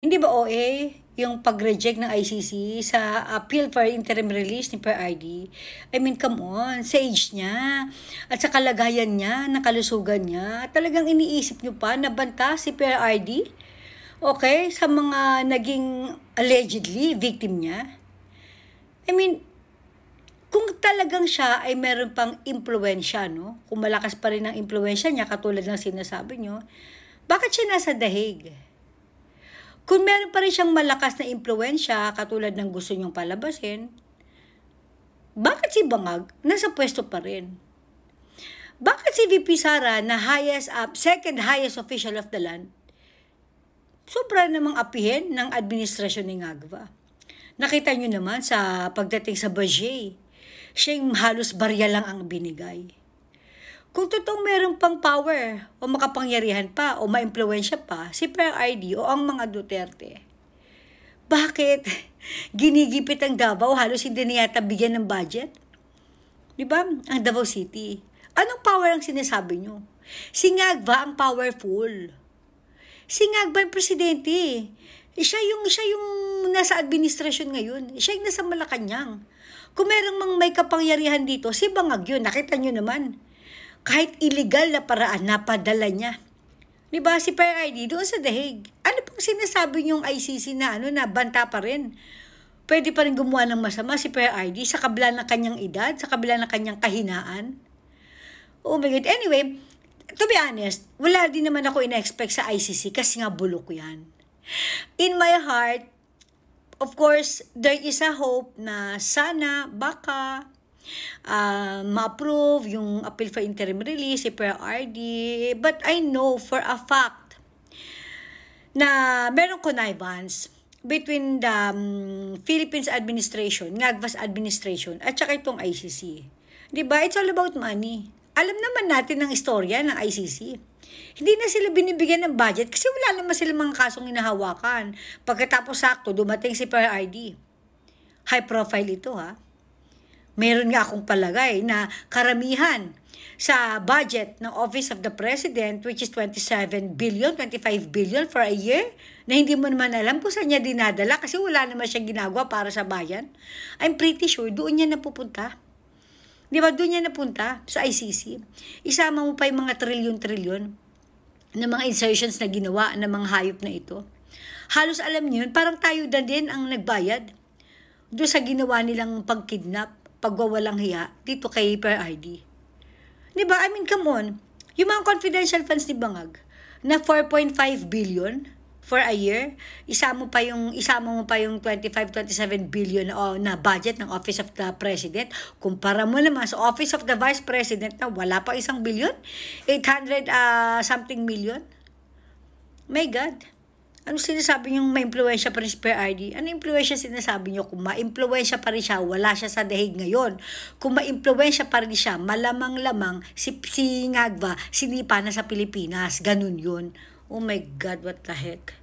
Hindi ba OA yung pag-reject ng ICC sa appeal for interim release ni PRRD? I mean, come on, sa age niya at sa kalagayan niya, na kalusugan niya, talagang iniisip niyo pa na banta si PRRD? Okay, sa mga naging allegedly victim niya? I mean, kung talagang siya ay meron pang impluensya, no? Kung malakas pa rin ang impluensya niya, katulad ng sinasabi niyo, bakit siya nasa dahig? Kung meron pa rin siyang malakas na impluensya, katulad ng gusto niyong palabasin, bakit si Bangag nasa pwesto pa rin? Bakit si VP Sara na second highest official of the land, sobra namang apihin ng administrasyon ni Ngagva? Nakita niyo naman sa pagdating sa Bajay, siya yung halos barya lang ang binigay. Kung totoong meron pang power o makapangyarihan pa o maimpluwensya pa si PRRD o ang mga Duterte, bakit ginigipit ang Davao, halos hindi na yata bigyan ng budget? Diba? Ang Davao City. Anong power ang sinasabi nyo? Si Ngagva ang powerful. Si Ngagva ang presidente. Siya yung nasa administrasyon ngayon. Siya yung nasa Malacanang. Kung merong may kapangyarihan dito, si Bangag yun. Nakita nyo naman. Kahit illegal na paraan, napadala niya. Diba, si PRRD doon sa dahig. Ano pang sinasabi niyong ICC na na banta pa rin? Pwede pa rin gumawa ng masama si PRRD sa kabila ng kanyang edad, sa kabila ng kanyang kahinaan. Oh my God. Anyway, to be honest, wala din naman ako ina-expect sa ICC kasi nga bulok yan. In my heart, of course, there is a hope na sana, baka, ma-approve yung appeal for interim release si PRRD, but I know for a fact na merong connivance between the Philippines administration, Ngagva's administration, at saka itong ICC. Diba? It's all about money. Alam naman natin ang istorya ng ICC. Hindi na sila binibigyan ng budget kasi wala naman sila mga kasong hinahawakan. Pagkatapos sakto, dumating si PRRD. High profile ito, ha? Meron nga akong palagay na karamihan sa budget ng Office of the President, which is 27 billion, 25 billion for a year, na hindi mo naman alam kung saan niya dinadala kasi wala naman siya ginagawa para sa bayan. I'm pretty sure doon niya napupunta. Di ba, doon niya napunta sa ICC. Isama mo pa yung mga trilyon-trilyon na mga insertions na ginawa ng mga hayop na ito. Halos alam niyo yun, parang tayo na din ang nagbayad doon sa ginawa nilang pagkidnap, pagwawalang hiya dito kay PRRD. Diba? I mean, come on. Yung mga confidential funds ni Bangag na 4.5 billion for a year, isama mo pa yung 25-27 billion na budget ng Office of the President. Kumpara mo naman sa Office of the Vice President na wala pa 1 billion, 800 something million. My God. Ano sinasabi niyong ma-impluwensya pa rin si PRRD? Ano impluwensya sinasabi niyo? Kung ma-impluwensya pa rin siya, wala siya sa dahig ngayon. Kung ma-impluwensya pa rin siya, malamang-lamang si Ngagva, sinipa na sa Pilipinas. Ganun yun. Oh my God, what the heck?